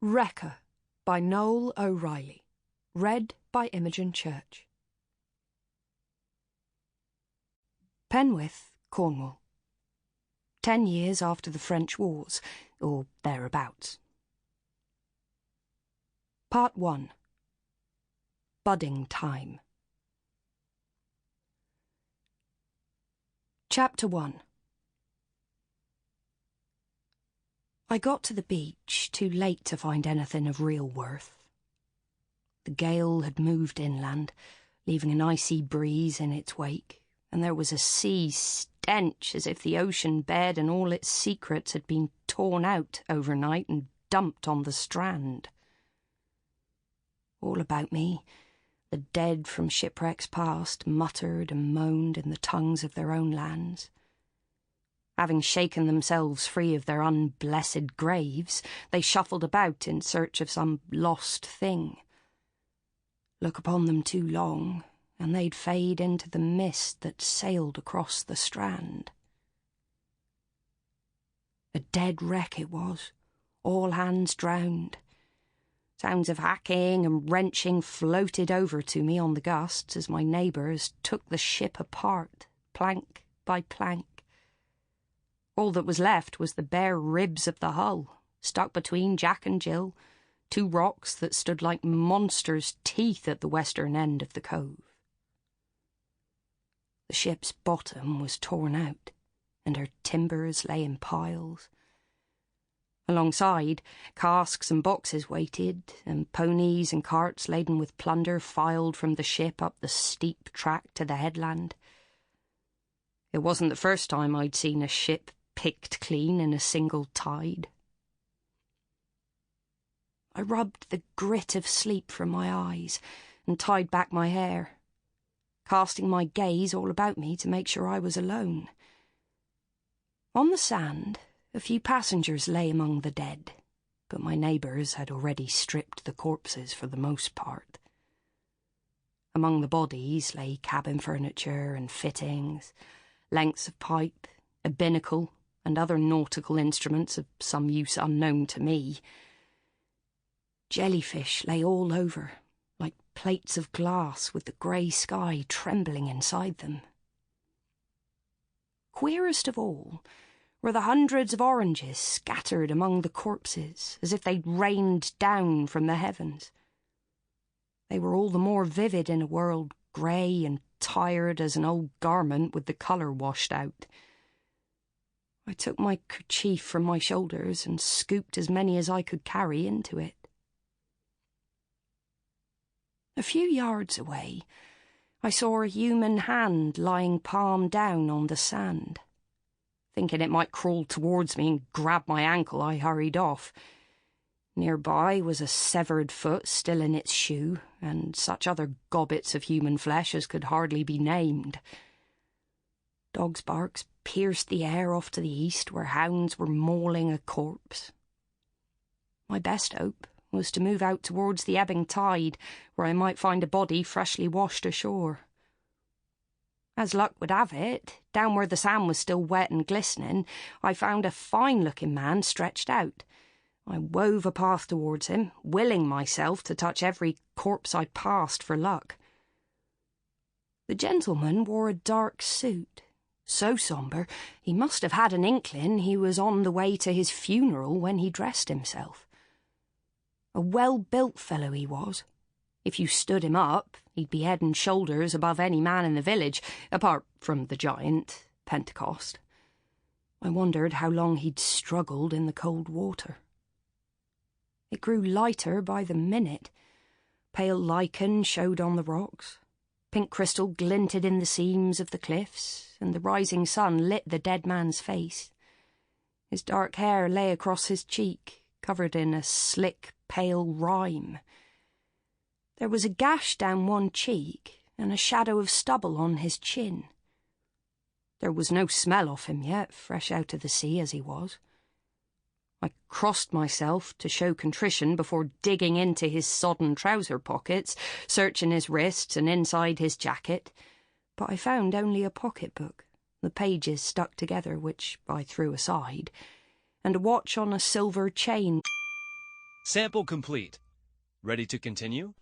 Wrecker by Noel O'Reilly. Read by Imogen Church. Penwith, Cornwall. 10 years after the French Wars, or thereabouts. Part 1. Budding Time. Chapter 1. I got to the beach too late to find anything of real worth. The gale had moved inland, leaving an icy breeze in its wake, and there was a sea stench as if the ocean bed and all its secrets had been torn out overnight and dumped on the strand. All about me, the dead from shipwrecks past muttered and moaned in the tongues of their own lands. Having shaken themselves free of their unblessed graves, they shuffled about in search of some lost thing. Look upon them too long, and they'd fade into the mist that sailed across the strand. A dead wreck it was, all hands drowned. Sounds of hacking and wrenching floated over to me on the gusts as my neighbours took the ship apart, plank by plank. All that was left was the bare ribs of the hull, stuck between Jack and Jill, two rocks that stood like monsters' teeth at the western end of the cove. The ship's bottom was torn out, and her timbers lay in piles. Alongside, casks and boxes waited, and ponies and carts laden with plunder filed from the ship up the steep track to the headland. It wasn't the first time I'd seen a ship picked clean in a single tide. I rubbed the grit of sleep from my eyes and tied back my hair, casting my gaze all about me to make sure I was alone. On the sand, a few passengers lay among the dead, but my neighbours had already stripped the corpses for the most part. Among the bodies lay cabin furniture and fittings, lengths of pipe, a binnacle, and other nautical instruments of some use unknown to me. Jellyfish lay all over, like plates of glass with the grey sky trembling inside them. Queerest of all were the hundreds of oranges scattered among the corpses as if they'd rained down from the heavens. They were all the more vivid in a world grey and tired as an old garment with the colour washed out. I took my kerchief from my shoulders and scooped as many as I could carry into it. A few yards away, I saw a human hand lying palm down on the sand. Thinking it might crawl towards me and grab my ankle, I hurried off. Nearby was a severed foot still in its shoe, and such other gobbets of human flesh as could hardly be named. Dogs' barks pierced the air off to the east, where hounds were mauling a corpse. My best hope was to move out towards the ebbing tide, where I might find a body freshly washed ashore. As luck would have it, down where the sand was still wet and glistening, I found a fine-looking man stretched out. I wove a path towards him, willing myself to touch every corpse I passed for luck. The gentleman wore a dark suit, so sombre he must have had an inkling he was on the way to his funeral when he dressed himself. A well-built fellow he was. If you stood him up, he'd be head and shoulders above any man in the village, apart from the giant, Pentecost. I wondered how long he'd struggled in the cold water. It grew lighter by the minute. Pale lichen showed on the rocks. Pink crystal glinted in the seams of the cliffs, and the rising sun lit the dead man's face. His dark hair lay across his cheek, covered in a slick, pale rime. There was a gash down one cheek, and a shadow of stubble on his chin. There was no smell of him yet, fresh out of the sea as he was. I crossed myself to show contrition before digging into his sodden trouser pockets, searching his wrists and inside his jacket, but I found only a pocketbook, the pages stuck together, which I threw aside, and a watch on a silver chain. Sample complete. Ready to continue?